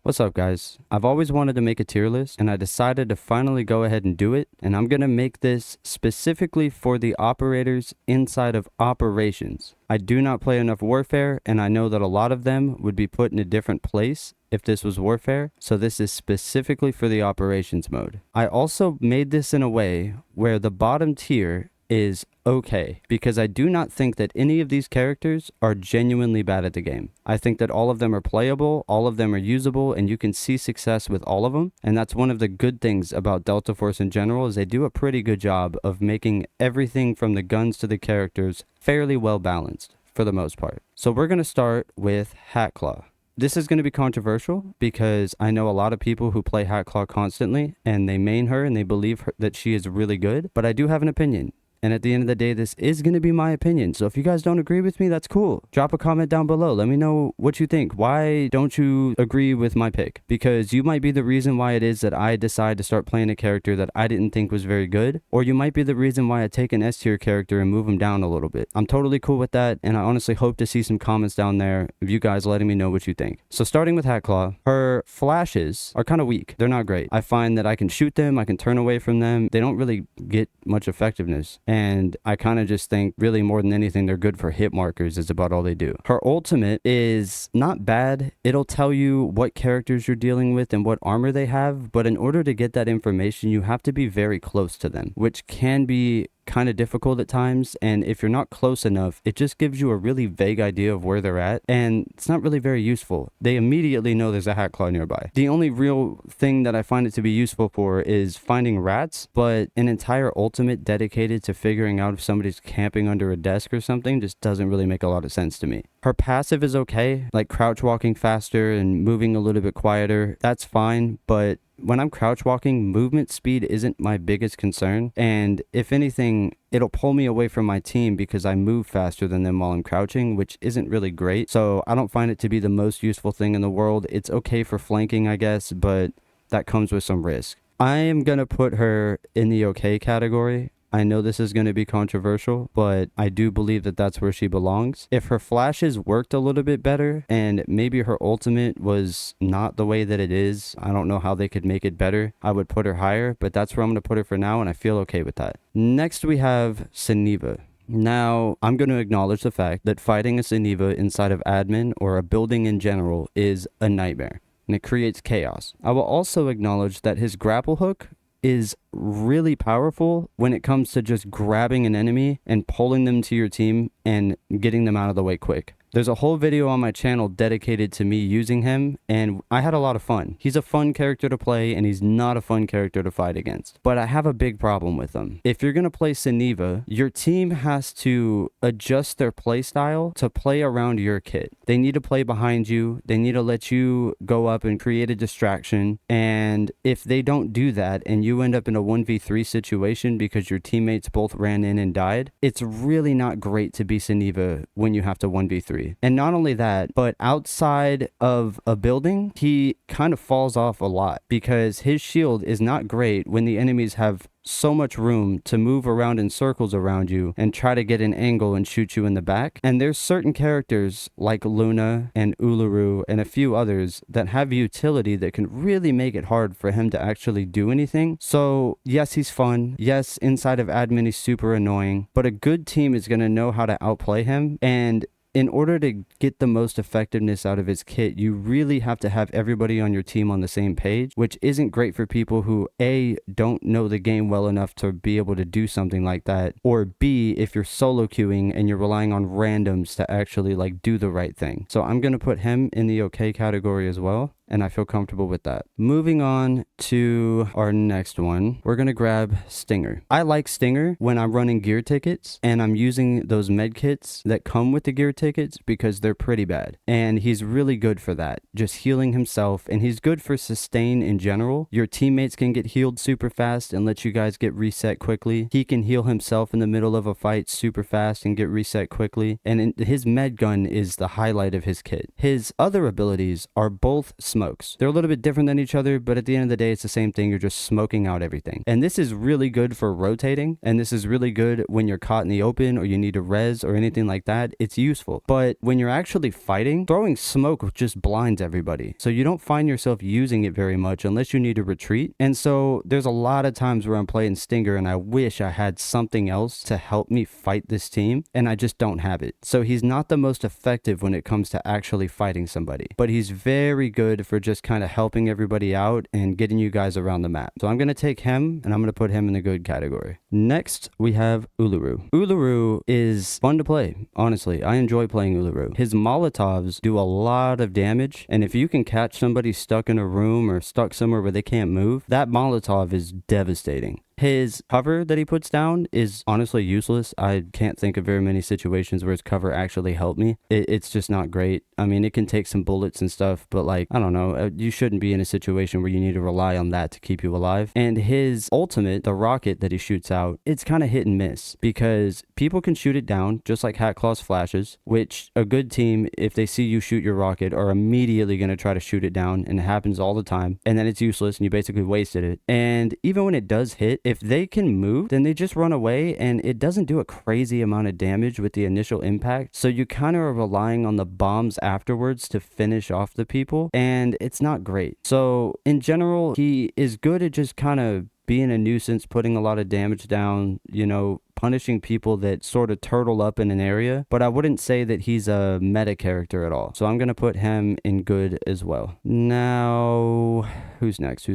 What's up, guys? I've always wanted to make a tier list, and I decided to finally go ahead and do it, and I'm gonna make this specifically for the operators inside of operations. I do not play enough Warfare, and I know that a lot of them would be put in a different place if this was Warfare, so this is specifically for the operations mode. I also made this in a way where the bottom tier is okay, because I do not think that any of these characters are genuinely bad at the game. I think that all of them are playable, all of them are usable, and you can see success with all of them. And that's one of the good things about Delta Force in general, is they do a pretty good job of making everything from the guns to the characters fairly well balanced for the most part. So we're going to start with Hatclaw. This is going to be controversial because I know a lot of people who play Hatclaw constantly and they main her and they believe that she is really good, but I do have an opinion. And at the end of the day, this is going to be my opinion. So if you guys don't agree with me, that's cool. Drop a comment down below. Let me know what you think. Why don't you agree with my pick? Because you might be the reason why it is that I decide to start playing a character that I didn't think was very good. Or you might be the reason why I take an S tier character and move him down a little bit. I'm totally cool with that. And I honestly hope to see some comments down there of you guys letting me know what you think. So starting with Hatclaw, her flashes are kind of weak. They're not great. I find that I can shoot them. I can turn away from them. They don't really get much effectiveness. And I kind of just think really more than anything, they're good for hit markers is about all they do. Her ultimate is not bad. It'll tell you what characters you're dealing with and what armor they have. But in order to get that information, you have to be very close to them, which can be kind of difficult at times. And if you're not close enough, it just gives you a really vague idea of where they're at, and it's not really very useful. They immediately know there's a Hatclaw nearby. The only real thing that I find it to be useful for is finding rats, but an entire ultimate dedicated to figuring out if somebody's camping under a desk or something just doesn't really make a lot of sense to me. Her passive is okay, like crouch walking faster and moving a little bit quieter. That's fine, but when I'm crouch walking, movement speed isn't my biggest concern. And if anything, it'll pull me away from my team because I move faster than them while I'm crouching, which isn't really great. So I don't find it to be the most useful thing in the world. It's okay for flanking, I guess, but that comes with some risk. I am going to put her in the okay category. I know this is going to be controversial, but I do believe that that's where she belongs. If her flashes worked a little bit better and maybe her ultimate was not the way that it is, I don't know how they could make it better, I would put her higher, but that's where I'm going to put her for now, and I feel okay with that. Next, we have Seneva. Now, I'm going to acknowledge the fact that fighting a Seneva inside of admin or a building in general is a nightmare, and it creates chaos. I will also acknowledge that his grapple hook is really powerful when it comes to just grabbing an enemy and pulling them to your team and getting them out of the way quick. There's a whole video on my channel dedicated to me using him, and I had a lot of fun. He's a fun character to play, and he's not a fun character to fight against. But I have a big problem with him. If you're going to play Seneva, your team has to adjust their play style to play around your kit. They need to play behind you. They need to let you go up and create a distraction. And if they don't do that, and you end up in a 1v3 situation because your teammates both ran in and died, it's really not great to be Seneva when you have to 1v3. And not only that, but outside of a building, he kind of falls off a lot because his shield is not great when the enemies have so much room to move around in circles around you and try to get an angle and shoot you in the back. And there's certain characters like Luna and Uluru and a few others that have utility that can really make it hard for him to actually do anything. So yes, he's fun. Yes, inside of admin he's super annoying, but a good team is going to know how to outplay him. And in order to get the most effectiveness out of his kit, you really have to have everybody on your team on the same page, which isn't great for people who A, don't know the game well enough to be able to do something like that, or B, if you're solo queuing and you're relying on randoms to actually like do the right thing. So I'm going to put him in the okay category as well, and I feel comfortable with that. Moving on to our next one, we're going to grab Stinger. I like Stinger when I'm running gear tickets and I'm using those med kits that come with the gear tickets because they're pretty bad. And he's really good for that, just healing himself, and he's good for sustain in general. Your teammates can get healed super fast and let you guys get reset quickly. He can heal himself in the middle of a fight super fast and get reset quickly. And his med gun is the highlight of his kit. His other abilities are both smokes. They're a little bit different than each other, but at the end of the day, it's the same thing. You're just smoking out everything. And this is really good for rotating, and this is really good when you're caught in the open or you need to res or anything like that. It's useful. But when you're actually fighting, throwing smoke just blinds everybody. So you don't find yourself using it very much unless you need to retreat. And so there's a lot of times where I'm playing Stinger and I wish I had something else to help me fight this team, and I just don't have it. So he's not the most effective when it comes to actually fighting somebody, but he's very good for just kind of helping everybody out and getting you guys around the map. So I'm going to take him and I'm going to put him in the good category. Next, we have Uluru. Uluru is fun to play. Honestly, I enjoy playing Uluru. His Molotovs do a lot of damage, and if you can catch somebody stuck in a room or stuck somewhere where they can't move, that Molotov is devastating. His cover that he puts down is honestly useless. I can't think of very many situations where his cover actually helped me. It's just not great. I mean, it can take some bullets and stuff, but like, I don't know, you shouldn't be in a situation where you need to rely on that to keep you alive. And his ultimate, the rocket that he shoots out, it's kind of hit and miss because people can shoot it down, just like Hatclaw's flashes, which a good team, if they see you shoot your rocket, are immediately going to try to shoot it down, and it happens all the time. And then it's useless and you basically wasted it. And even when it does hit, if they can move, then they just run away and it doesn't do a crazy amount of damage with the initial impact. So you kind of are relying on the bombs afterwards to finish off the people, and it's not great. So in general, he is good at just kind of being a nuisance, putting a lot of damage down, you know, punishing people that sort of turtle up in an area, but I wouldn't say that he's a meta character at all. So I'm going to put him in good as well. Now, who's next?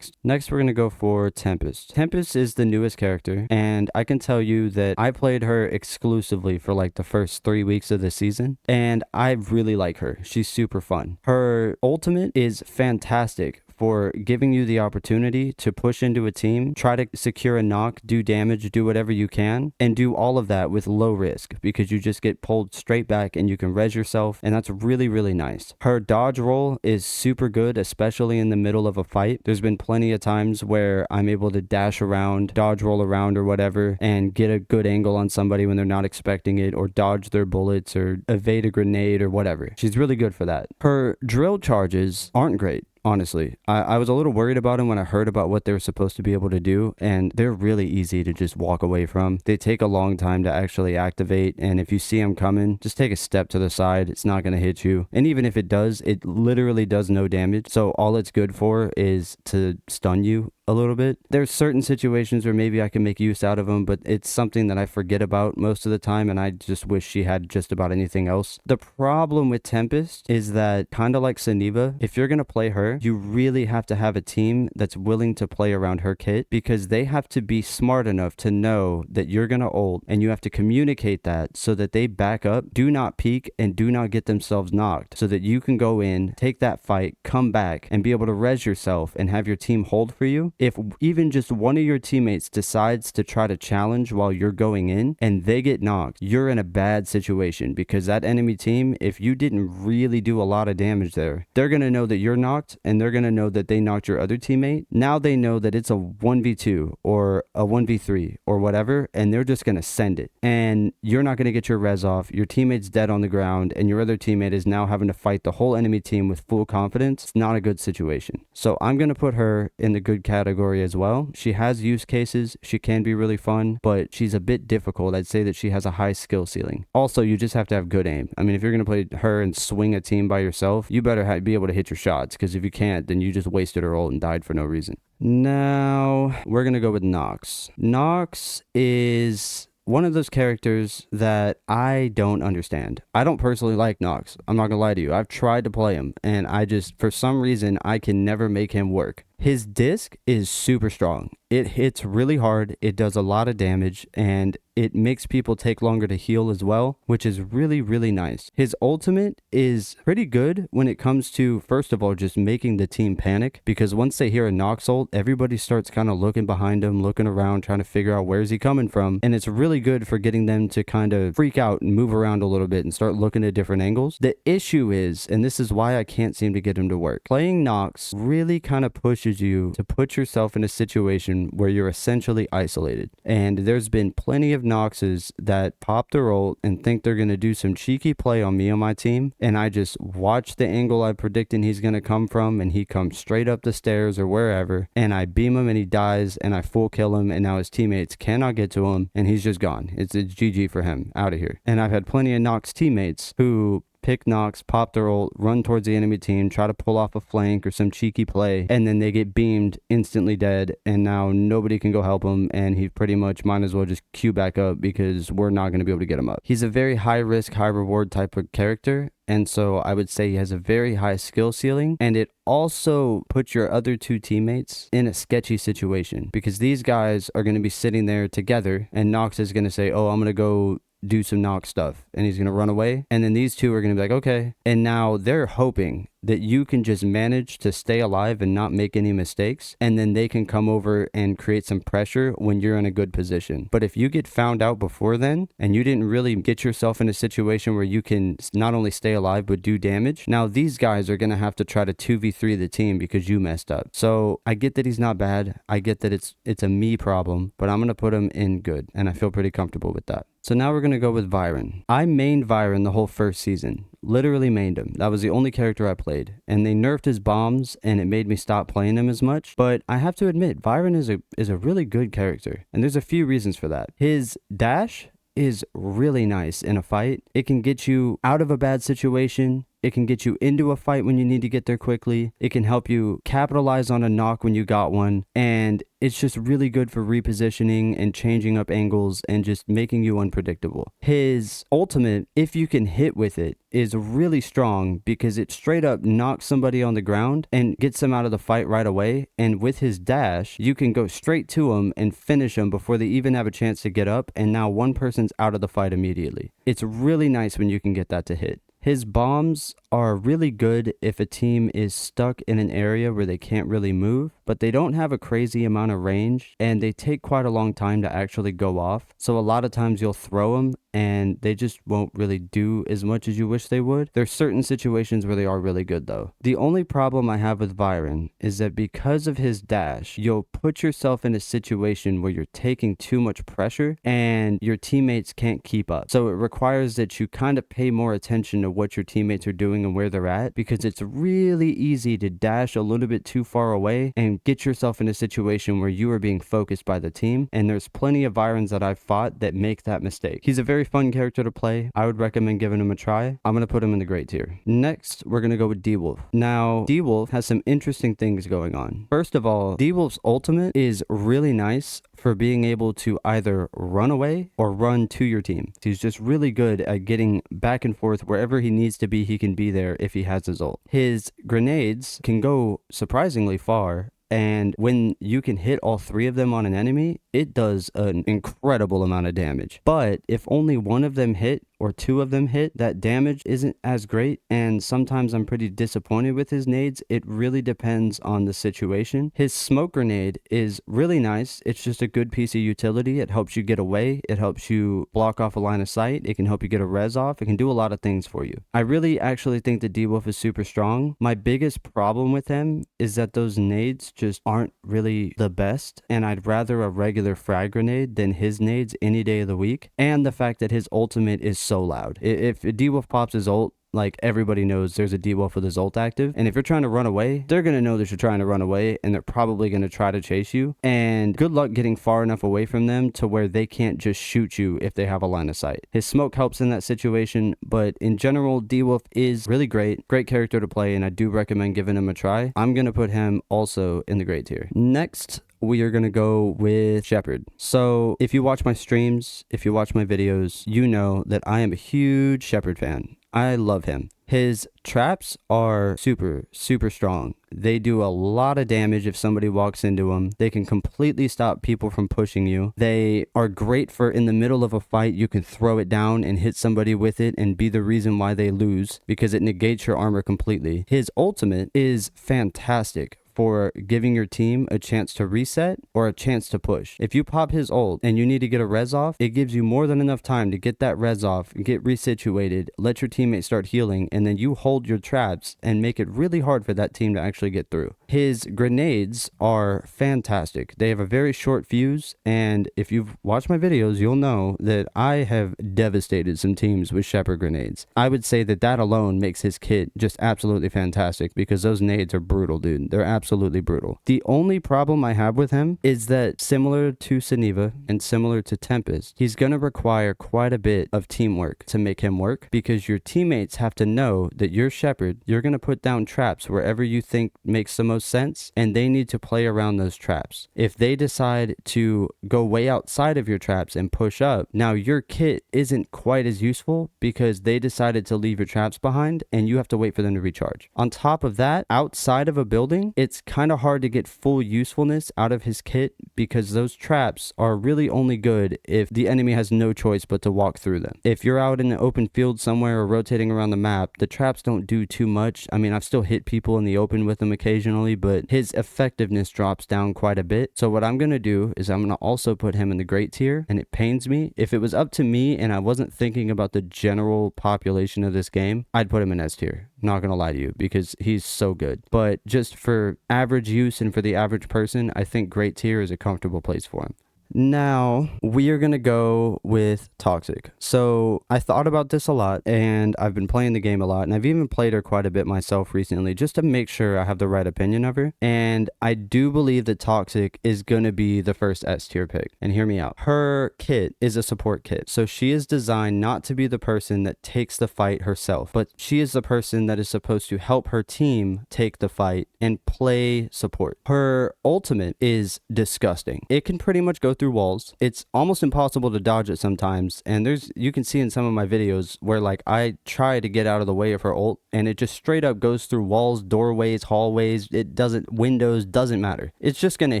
Next, we're going to go for Tempest. Tempest is the newest character, and I can tell you that I played her exclusively for like the first 3 weeks of the season, and I really like her. She's super fun. Her ultimate is fantastic for giving you the opportunity to push into a team, try to secure a knock, do damage, do whatever you can, and do all of that with low risk because you just get pulled straight back and you can res yourself, and that's really, really nice. Her dodge roll is super good, especially in the middle of a fight. There's been plenty of times where I'm able to dash around, dodge roll around or whatever, and get a good angle on somebody when they're not expecting it, or dodge their bullets, or evade a grenade or whatever. She's really good for that. Her drill charges aren't great. Honestly, I was a little worried about them when I heard about what they were supposed to be able to do, and they're really easy to just walk away from. They take a long time to actually activate, and if you see them coming, just take a step to the side. It's not going to hit you, and even if it does, it literally does no damage. So all it's good for is to stun you a little bit. There's certain situations where maybe I can make use out of them, but it's something that I forget about most of the time, and I just wish she had just about anything else. The problem with Tempest is that, kind of like Saniva, if you're going to play her, you really have to have a team that's willing to play around her kit, because they have to be smart enough to know that you're going to ult, and you have to communicate that so that they back up, do not peek, and do not get themselves knocked, so that you can go in, take that fight, come back, and be able to res yourself and have your team hold for you. If even just one of your teammates decides to try to challenge while you're going in and they get knocked, you're in a bad situation, because that enemy team, if you didn't really do a lot of damage there, they're going to know that you're knocked, and they're going to know that they knocked your other teammate. Now they know that it's a 1v2 or a 1v3 or whatever, and they're just going to send it. And you're not going to get your res off. Your teammate's dead on the ground, and your other teammate is now having to fight the whole enemy team with full confidence. It's not a good situation. So I'm going to put her in the good category as well. She has use cases. She can be really fun, but she's a bit difficult. I'd say that she has a high skill ceiling. Also, you just have to have good aim. I mean, if you're going to play her and swing a team by yourself, you better be able to hit your shots, because if you can't, then you just wasted her ult and died for no reason. Now, we're going to go with Nox. Nox is one of those characters that I don't understand. I don't personally like Nox. I'm not gonna lie to you. I've tried to play him, and I just, for some reason, I can never make him work. His disc is super strong. It hits really hard, it does a lot of damage, and it makes people take longer to heal as well, which is really, really nice. His ultimate is pretty good when it comes to, first of all, just making the team panic, because once they hear a Nox ult, everybody starts kind of looking behind him, looking around, trying to figure out where's he coming from, and it's really good for getting them to kind of freak out and move around a little bit and start looking at different angles. The issue is, and this is why I can't seem to get him to work, playing Nox really kind of pushes pushes you to put yourself in a situation where you're essentially isolated. And there's been plenty of Noxes that pop their ult and think they're going to do some cheeky play on me on my team, and I just watch the angle I'm predicting he's going to come from, and he comes straight up the stairs or wherever, and I beam him and he dies, and I full kill him, and now his teammates cannot get to him, and he's just gone. It's GG for him, out of here. And I've had plenty of Nox teammates who pick Nox, pop their ult, run towards the enemy team, try to pull off a flank or some cheeky play, and then they get beamed, instantly dead, and now nobody can go help him, and he pretty much might as well just queue back up because we're not going to be able to get him up. He's a very high risk, high reward type of character, and so I would say he has a very high skill ceiling, and it also puts your other two teammates in a sketchy situation because these guys are going to be sitting there together, and Nox is going to say, oh, I'm going to go do some Nox stuff, and he's going to run away, and then these two are going to be like, okay, and now they're hoping that you can just manage to stay alive and not make any mistakes, and then they can come over and create some pressure when you're in a good position. But if you get found out before then, and you didn't really get yourself in a situation where you can not only stay alive but do damage, now these guys are going to have to try to 2v3 the team because you messed up. So I get that he's not bad, I get that it's a me problem, but I'm going to put him in good, and I feel pretty comfortable with that. So now we're going to go with Vyron. I mained Vyron the whole first season. Literally mained him. That was the only character I played. And they nerfed his bombs and it made me stop playing him as much. But I have to admit, Vyron is a really good character. And there's a few reasons for that. His dash is really nice in a fight. It can get you out of a bad situation. It can get you into a fight when you need to get there quickly. It can help you capitalize on a knock when you got one. And it's just really good for repositioning and changing up angles and just making you unpredictable. His ultimate, if you can hit with it, is really strong because it straight up knocks somebody on the ground and gets them out of the fight right away. And with his dash, you can go straight to them and finish them before they even have a chance to get up. And now one person's out of the fight immediately. It's really nice when you can get that to hit. His bombs are really good if a team is stuck in an area where they can't really move, but they don't have a crazy amount of range and they take quite a long time to actually go off. So a lot of times you'll throw them and they just won't really do as much as you wish they would. There's certain situations where they are really good though. The only problem I have with Vyron is that because of his dash, you'll put yourself in a situation where you're taking too much pressure and your teammates can't keep up. So it requires that you kind of pay more attention to what your teammates are doing and where they're at, because it's really easy to dash a little bit too far away and get yourself in a situation where you are being focused by the team. And there's plenty of Vyrons that I've fought that make that mistake. He's a very fun character to play. I would recommend giving him a try. I'm going to put him in the great tier. Next, we're going to go with D-Wolf. Now, D-Wolf has some interesting things going on. First of all, D-Wolf's ultimate is really nice for being able to either run away or run to your team. He's just really good at getting back and forth wherever he needs to be. He can be there if he has his ult. His grenades can go surprisingly far, and when you can hit all three of them on an enemy, it does an incredible amount of damage. But if only one of them hit or two of them hit, that damage isn't as great, and sometimes I'm pretty disappointed with his nades. It really depends on the situation. His smoke grenade is really nice. It's just a good piece of utility. It helps you get away. It helps you block off a line of sight. It can help you get a res off. It can do a lot of things for you. I really actually think that D-Wolf is super strong. My biggest problem with him is that those nades just aren't really the best, and I'd rather a regular frag grenade than his nades any day of the week. And the fact that his ultimate is so loud. If D-Wolf pops his ult, like, everybody knows there's a D-Wolf with his ult active, and if you're trying to run away, they're going to know that you're trying to run away, and they're probably going to try to chase you, and good luck getting far enough away from them to where they can't just shoot you if they have a line of sight. His smoke helps in that situation, but in general, D-Wolf is really great character to play, and I do recommend giving him a try. I'm going to put him also in the great tier. Next, we are going to go with Shepard. So if you watch my streams, if you watch my videos, you know that I am a huge Shepard fan. I love him. His traps are super strong. They do a lot of damage if somebody walks into them. They can completely stop people from pushing you. They are great for in the middle of a fight. You can throw it down and hit somebody with it and be the reason why they lose because it negates your armor completely. His ultimate is fantastic for giving your team a chance to reset or a chance to push. If you pop his ult and you need to get a res off, it gives you more than enough time to get that res off, get resituated, let your teammate start healing, and then you hold your traps and make it really hard for that team to actually get through. His grenades are fantastic. They have a very short fuse, and if you've watched my videos, you'll know that I have devastated some teams with Shepard grenades. I would say that that alone makes his kit just absolutely fantastic because those nades are brutal, dude. They're absolutely brutal. The only problem I have with him is that similar to Suniva and similar to Tempest, he's going to require quite a bit of teamwork to make him work because your teammates have to know that you're Shepard. You're going to put down traps wherever you think makes the most sense, and they need to play around those traps. If they decide to go way outside of your traps and push up, now your kit isn't quite as useful because they decided to leave your traps behind and you have to wait for them to recharge. On top of that, outside of a building, it's kind of hard to get full usefulness out of his kit because those traps are really only good if the enemy has no choice but to walk through them. If you're out in an open field somewhere or rotating around the map, the traps don't do too much. I mean, I've still hit people in the open with them occasionally, but his effectiveness drops down quite a bit. So what I'm going to do is I'm going to also put him in the great tier, and it pains me. If it was up to me and I wasn't thinking about the general population of this game, I'd put him in S tier. Not gonna lie to you because he's so good. But just for average use and for the average person, I think great tier is a comfortable place for him. Now, we are going to go with Toxic. So, I thought about this a lot, and I've been playing the game a lot, and I've even played her quite a bit myself recently, just to make sure I have the right opinion of her. And I do believe that Toxic is going to be the first S tier pick. And hear me out. Her kit is a support kit. So, she is designed not to be the person that takes the fight herself, but she is the person that is supposed to help her team take the fight and play support. Her ultimate is disgusting. It can pretty much go through walls. It's almost impossible to dodge it sometimes, and you can see in some of my videos where like I try to get out of the way of her ult and it just straight up goes through walls, doorways, hallways. It doesn't, windows, doesn't matter. It's just gonna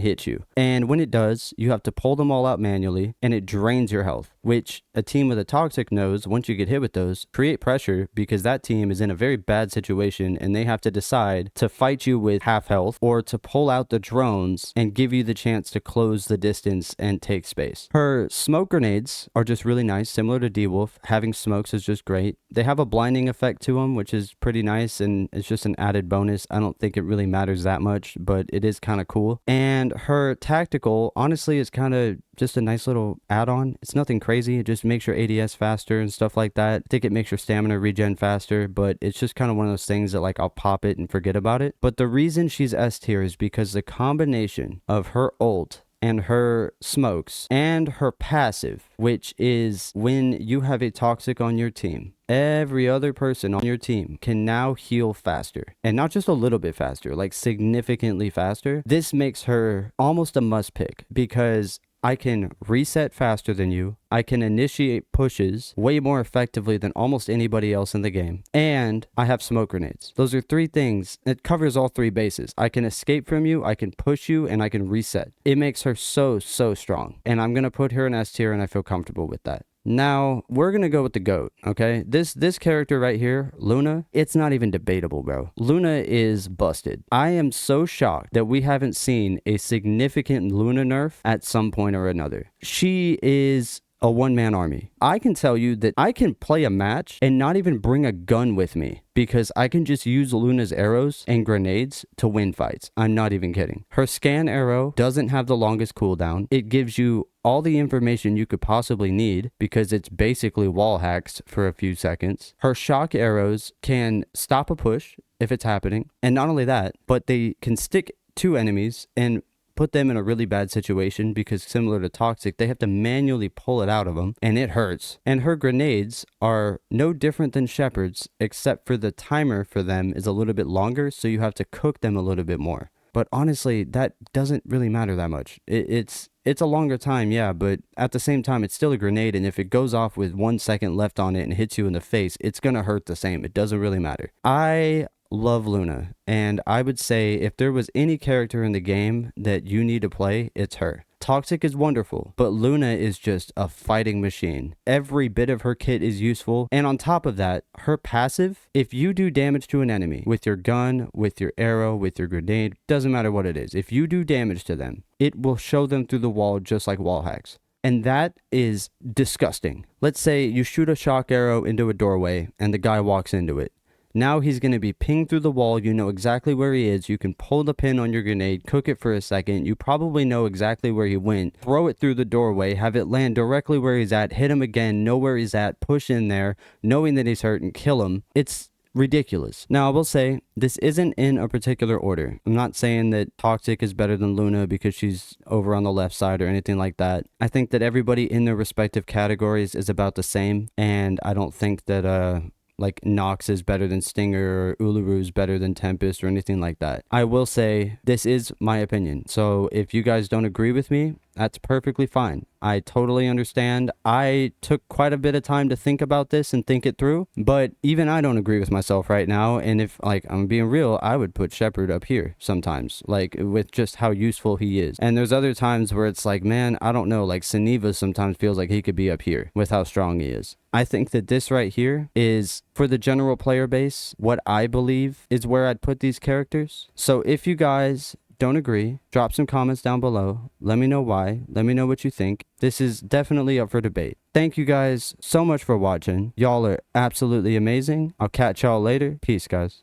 hit you, and when it does, you have to pull them all out manually, and it drains your health, which a team with a Toxic knows. Once you get hit with those, create pressure because that team is in a very bad situation and they have to decide to fight you with half health or to pull out the drones and give you the chance to close the distance and take space. Her smoke grenades are just really nice, similar to D-Wolf. Having smokes is just great. They have a blinding effect to them, which is pretty nice, and it's just an added bonus. I don't think it really matters that much, but it is kind of cool. And her tactical, honestly, is kind of just a nice little add-on. It's nothing crazy. It just makes your ADS faster and stuff like that. I think it makes your stamina regen faster, but it's just kind of one of those things that like I'll pop it and forget about it. But the reason she's S tier is because the combination of her ult and her smokes and her passive, which is when you have a Toxic on your team, every other person on your team can now heal faster, and not just a little bit faster, like significantly faster. This makes her almost a must pick because I can reset faster than you. I can initiate pushes way more effectively than almost anybody else in the game. And I have smoke grenades. Those are three things. It covers all three bases. I can escape from you, I can push you, and I can reset. It makes her so strong. And I'm going to put her in S tier, and I feel comfortable with that. Now, we're going to go with the GOAT, okay? This character right here, Luna, it's not even debatable, bro. Luna is busted. I am so shocked that we haven't seen a significant Luna nerf at some point or another. She is a one-man army. I can tell you that I can play a match and not even bring a gun with me because I can just use Luna's arrows and grenades to win fights. I'm not even kidding. Her scan arrow doesn't have the longest cooldown. It gives you all the information you could possibly need because it's basically wall hacks for a few seconds. Her shock arrows can stop a push if it's happening. And not only that, but they can stick to enemies and put them in a really bad situation because similar to Toxic, they have to manually pull it out of them and it hurts. And her grenades are no different than Shepard's except for the timer for them is a little bit longer, so you have to cook them a little bit more. But honestly, that doesn't really matter that much. It's a longer time, yeah, but at the same time, it's still a grenade, and if it goes off with 1 second left on it and hits you in the face, it's gonna hurt the same. It doesn't really matter. I love Luna, and I would say if there was any character in the game that you need to play, it's her. Toxic is wonderful, but Luna is just a fighting machine. Every bit of her kit is useful, and on top of that, her passive, if you do damage to an enemy with your gun, with your arrow, with your grenade, doesn't matter what it is, if you do damage to them, it will show them through the wall just like wall hacks. And that is disgusting. Let's say you shoot a shock arrow into a doorway and the guy walks into it. Now he's going to be pinged through the wall. You know exactly where he is. You can pull the pin on your grenade, cook it for a second. You probably know exactly where he went. Throw it through the doorway, have it land directly where he's at, hit him again, know where he's at, push in there, knowing that he's hurt and kill him. It's ridiculous. Now, I will say this isn't in a particular order. I'm not saying that Toxic is better than Luna because she's over on the left side or anything like that. I think that everybody in their respective categories is about the same, and I don't think that like Nox is better than Stinger or Uluru is better than Tempest or anything like that. I will say this is my opinion. So if you guys don't agree with me, that's perfectly fine. I totally understand. I took quite a bit of time to think about this and think it through, but even I don't agree with myself right now. And if, like, I'm being real, I would put Shepard up here sometimes, like, with just how useful he is. And there's other times where it's like, man, I don't know, like Saniva sometimes feels like he could be up here with how strong he is. I think that this right here is, for the general player base, what I believe is where I'd put these characters. So if you guys don't agree, drop some comments down below. Let me know why. Let me know what you think. This is definitely up for debate. Thank you guys so much for watching. Y'all are absolutely amazing. I'll catch y'all later. Peace, guys.